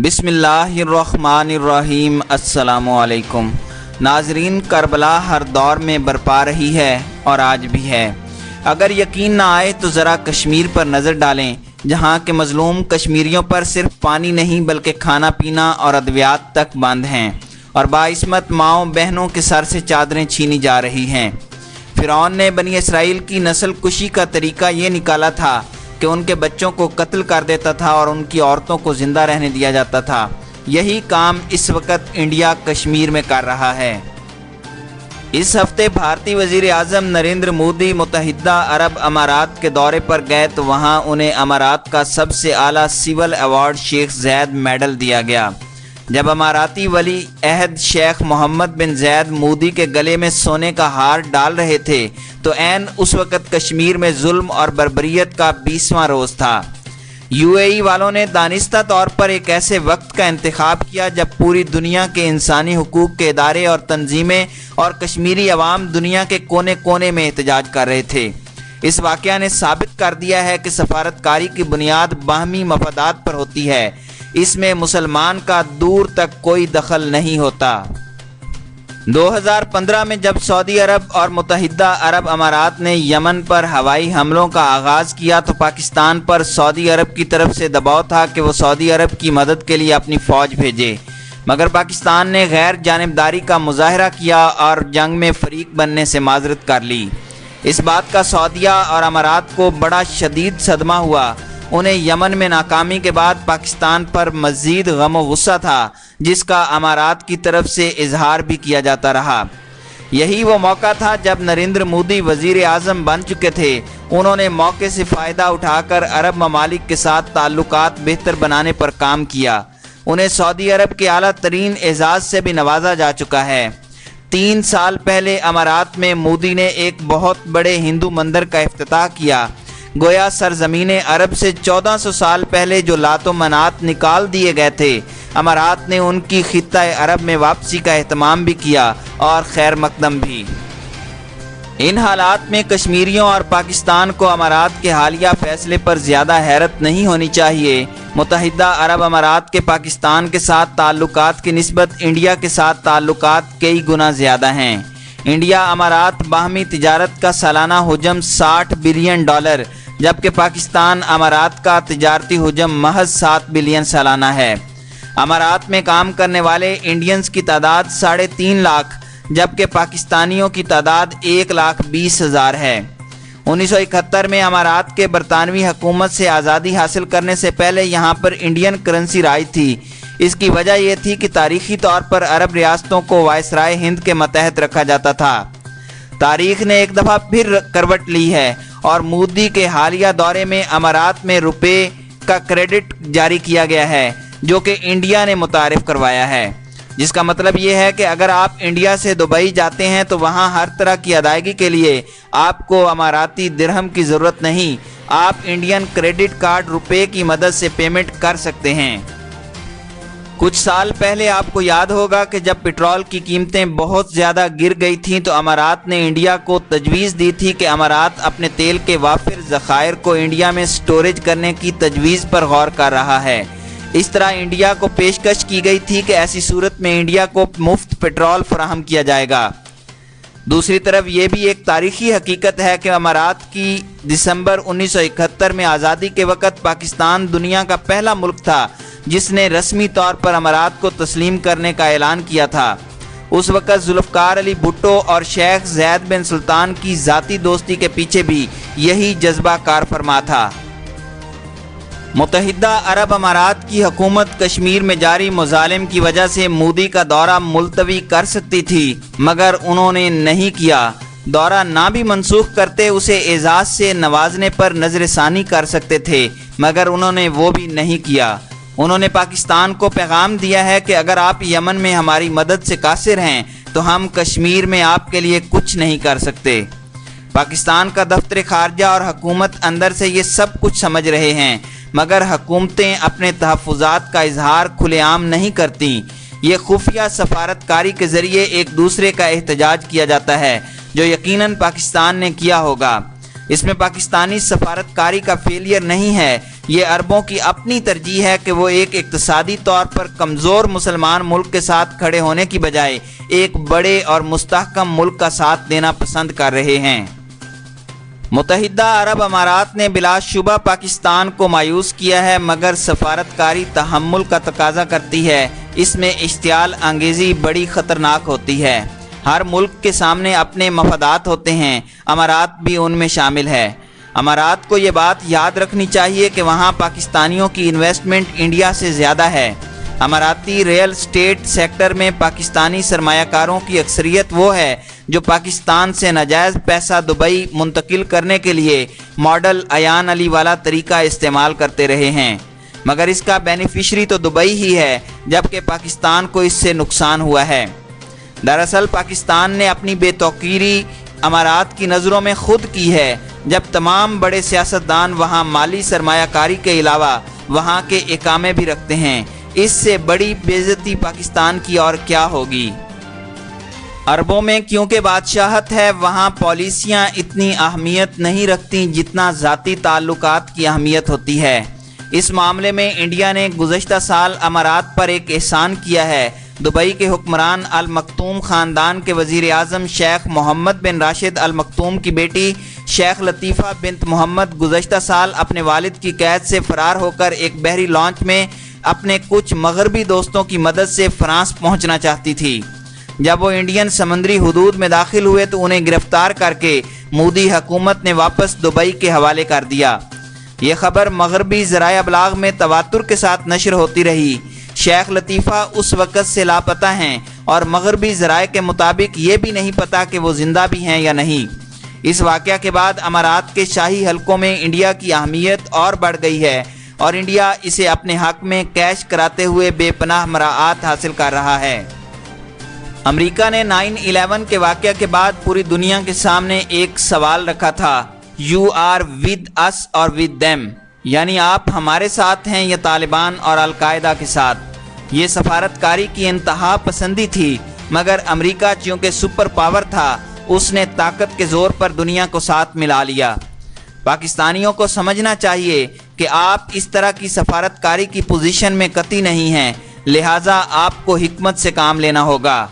بسم اللہ الرحمن الرحیم۔ السلام علیکم ناظرین، کربلا ہر دور میں برپا رہی ہے اور آج بھی ہے۔ اگر یقین نہ آئے تو ذرا کشمیر پر نظر ڈالیں، جہاں کے مظلوم کشمیریوں پر صرف پانی نہیں بلکہ کھانا پینا اور ادویات تک بند ہیں، اور باعصمت ماؤں بہنوں کے سر سے چادریں چھینی جا رہی ہیں۔ فرعون نے بنی اسرائیل کی نسل کشی کا طریقہ یہ نکالا تھا کہ ان کے بچوں کو قتل کر دیتا تھا اور ان کی عورتوں کو زندہ رہنے دیا جاتا تھا۔ یہی کام اس وقت انڈیا کشمیر میں کر رہا ہے۔ اس ہفتے بھارتی وزیر اعظم نریندر مودی متحدہ عرب امارات کے دورے پر گئے تو وہاں انہیں امارات کا سب سے اعلیٰ سول ایوارڈ شیخ زید میڈل دیا گیا۔ جب اماراتی ولی عہد شیخ محمد بن زید مودی کے گلے میں سونے کا ہار ڈال رہے تھے تو عین اس وقت کشمیر میں ظلم اور بربریت کا 20واں روز تھا۔ UAE والوں نے دانستہ طور پر ایک ایسے وقت کا انتخاب کیا جب پوری دنیا کے انسانی حقوق کے ادارے اور تنظیمیں اور کشمیری عوام دنیا کے کونے کونے میں احتجاج کر رہے تھے۔ اس واقعہ نے ثابت کر دیا ہے کہ سفارتکاری کی بنیاد باہمی مفادات پر ہوتی ہے، اس میں مسلمان کا دور تک کوئی دخل نہیں ہوتا۔ 2015 میں جب سعودی عرب اور متحدہ عرب امارات نے یمن پر ہوائی حملوں کا آغاز کیا تو پاکستان پر سعودی عرب کی طرف سے دباؤ تھا کہ وہ سعودی عرب کی مدد کے لیے اپنی فوج بھیجے، مگر پاکستان نے غیر جانبداری کا مظاہرہ کیا اور جنگ میں فریق بننے سے معذرت کر لی۔ اس بات کا سعودیہ اور امارات کو بڑا شدید صدمہ ہوا۔ انہیں یمن میں ناکامی کے بعد پاکستان پر مزید غم و غصہ تھا، جس کا امارات کی طرف سے اظہار بھی کیا جاتا رہا۔ یہی وہ موقع تھا جب نریندر مودی وزیر اعظم بن چکے تھے۔ انہوں نے موقع سے فائدہ اٹھا کر عرب ممالک کے ساتھ تعلقات بہتر بنانے پر کام کیا۔ انہیں سعودی عرب کے اعلیٰ ترین اعزاز سے بھی نوازا جا چکا ہے۔ 3 سال پہلے امارات میں مودی نے ایک بہت بڑے ہندو مندر کا افتتاح کیا۔ گویا سرزمین عرب سے 1400 سال پہلے جو لات و منات نکال دیے گئے تھے، امارات نے ان کی خطہ عرب میں واپسی کا اہتمام بھی کیا اور خیر مقدم بھی۔ ان حالات میں کشمیریوں اور پاکستان کو امارات کے حالیہ فیصلے پر زیادہ حیرت نہیں ہونی چاہیے۔ متحدہ عرب امارات کے پاکستان کے ساتھ تعلقات کی نسبت انڈیا کے ساتھ تعلقات کئی گنا زیادہ ہیں۔ انڈیا امارات باہمی تجارت کا سالانہ حجم $60 بلین، جبکہ پاکستان امارات کا تجارتی حجم محض $7 بلین سالانہ ہے۔ امارات میں کام کرنے والے انڈینز کی تعداد 3.5 لاکھ، جبکہ پاکستانیوں کی تعداد 1,20,000 ہے۔ 1971 میں امارات کے برطانوی حکومت سے آزادی حاصل کرنے سے پہلے یہاں پر انڈین کرنسی رائج تھی۔ اس کی وجہ یہ تھی کہ تاریخی طور پر عرب ریاستوں کو وائسرائے ہند کے ماتحت رکھا جاتا تھا۔ تاریخ نے ایک دفعہ پھر کروٹ لی ہے اور مودی کے حالیہ دورے میں امارات میں روپے کا کریڈٹ جاری کیا گیا ہے، جو کہ انڈیا نے متعارف کروایا ہے، جس کا مطلب یہ ہے کہ اگر آپ انڈیا سے دبئی جاتے ہیں تو وہاں ہر طرح کی ادائیگی کے لیے آپ کو اماراتی درہم کی ضرورت نہیں، آپ انڈین کریڈٹ کارڈ روپے کی مدد سے پیمنٹ کر سکتے ہیں۔ کچھ سال پہلے آپ کو یاد ہوگا کہ جب پٹرول کی قیمتیں بہت زیادہ گر گئی تھیں تو امارات نے انڈیا کو تجویز دی تھی کہ امارات اپنے تیل کے وافر ذخائر کو انڈیا میں سٹوریج کرنے کی تجویز پر غور کر رہا ہے۔ اس طرح انڈیا کو پیشکش کی گئی تھی کہ ایسی صورت میں انڈیا کو مفت پٹرول فراہم کیا جائے گا۔ دوسری طرف یہ بھی ایک تاریخی حقیقت ہے کہ امارات کی دسمبر 1971 میں آزادی کے وقت پاکستان دنیا کا پہلا ملک تھا جس نے رسمی طور پر امارات کو تسلیم کرنے کا اعلان کیا تھا۔ اس وقت ذوالفقار علی بھٹو اور شیخ زید بن سلطان کی ذاتی دوستی کے پیچھے بھی یہی جذبہ کار فرما تھا۔ متحدہ عرب امارات کی حکومت کشمیر میں جاری مظالم کی وجہ سے مودی کا دورہ ملتوی کر سکتی تھی، مگر انہوں نے نہیں کیا۔ دورہ نہ بھی منسوخ کرتے اسے اعزاز سے نوازنے پر نظر ثانی کر سکتے تھے، مگر انہوں نے وہ بھی نہیں کیا۔ انہوں نے پاکستان کو پیغام دیا ہے کہ اگر آپ یمن میں ہماری مدد سے قاصر ہیں تو ہم کشمیر میں آپ کے لیے کچھ نہیں کر سکتے۔ پاکستان کا دفتر خارجہ اور حکومت اندر سے یہ سب کچھ سمجھ رہے ہیں، مگر حکومتیں اپنے تحفظات کا اظہار کھلے عام نہیں کرتیں۔ یہ خفیہ سفارتکاری کے ذریعے ایک دوسرے کا احتجاج کیا جاتا ہے، جو یقیناً پاکستان نے کیا ہوگا۔ اس میں پاکستانی سفارتکاری کا فیلئر نہیں ہے، یہ عربوں کی اپنی ترجیح ہے کہ وہ ایک اقتصادی طور پر کمزور مسلمان ملک کے ساتھ کھڑے ہونے کی بجائے ایک بڑے اور مستحکم ملک کا ساتھ دینا پسند کر رہے ہیں۔ متحدہ عرب امارات نے بلا شبہ پاکستان کو مایوس کیا ہے، مگر سفارتکاری تحمل کا تقاضا کرتی ہے۔ اس میں اشتعال انگیزی بڑی خطرناک ہوتی ہے۔ ہر ملک کے سامنے اپنے مفادات ہوتے ہیں، امارات بھی ان میں شامل ہے۔ امارات کو یہ بات یاد رکھنی چاہیے کہ وہاں پاکستانیوں کی انویسٹمنٹ انڈیا سے زیادہ ہے۔ اماراتی ریئل اسٹیٹ سیکٹر میں پاکستانی سرمایہ کاروں کی اکثریت وہ ہے جو پاکستان سے ناجائز پیسہ دبئی منتقل کرنے کے لیے ماڈل ایان علی والا طریقہ استعمال کرتے رہے ہیں، مگر اس کا بینیفیشری تو دبئی ہی ہے، جبکہ پاکستان کو اس سے نقصان ہوا ہے۔ دراصل پاکستان نے اپنی بے توقیری امارات کی نظروں میں خود کی ہے، جب تمام بڑے سیاستدان وہاں مالی سرمایہ کاری کے علاوہ وہاں کے اقامے بھی رکھتے ہیں۔ اس سے بڑی بے عزتی پاکستان کی اور کیا ہوگی؟ عربوں میں کیونکہ بادشاہت ہے، وہاں پالیسیاں اتنی اہمیت نہیں رکھتی جتنا ذاتی تعلقات کی اہمیت ہوتی ہے۔ اس معاملے میں انڈیا نے گزشتہ سال امارات پر ایک احسان کیا ہے۔ دبئی کے حکمران المکتوم خاندان کے وزیر اعظم شیخ محمد بن راشد المکتوم کی بیٹی شیخ لطیفہ بنت محمد گزشتہ سال اپنے والد کی قید سے فرار ہو کر ایک بحری لانچ میں اپنے کچھ مغربی دوستوں کی مدد سے فرانس پہنچنا چاہتی تھی۔ جب وہ انڈین سمندری حدود میں داخل ہوئے تو انہیں گرفتار کر کے مودی حکومت نے واپس دبئی کے حوالے کر دیا۔ یہ خبر مغربی ذرائع ابلاغ میں تواتر کے ساتھ نشر ہوتی رہی۔ شیخ لطیفہ اس وقت سے لاپتہ ہیں اور مغربی ذرائع کے مطابق یہ بھی نہیں پتہ کہ وہ زندہ بھی ہیں یا نہیں۔ اس واقعہ کے بعد امارات کے شاہی حلقوں میں انڈیا کی اہمیت اور بڑھ گئی ہے اور انڈیا اسے اپنے حق میں کیش کراتے ہوئے بے پناہ مراعات حاصل کر رہا ہے۔ امریکہ نے 9/11 کے واقعہ کے بعد پوری دنیا کے سامنے ایک سوال رکھا تھا، یو آر ود اس اور ود دیم، یعنی آپ ہمارے ساتھ ہیں یا طالبان اور القاعدہ کے ساتھ۔ یہ سفارتکاری کی انتہا پسندی تھی، مگر امریکہ چونکہ سپر پاور تھا، اس نے طاقت کے زور پر دنیا کو ساتھ ملا لیا۔ پاکستانیوں کو سمجھنا چاہیے کہ آپ اس طرح کی سفارتکاری کی پوزیشن میں قطعی نہیں ہیں، لہٰذا آپ کو حکمت سے کام لینا ہوگا۔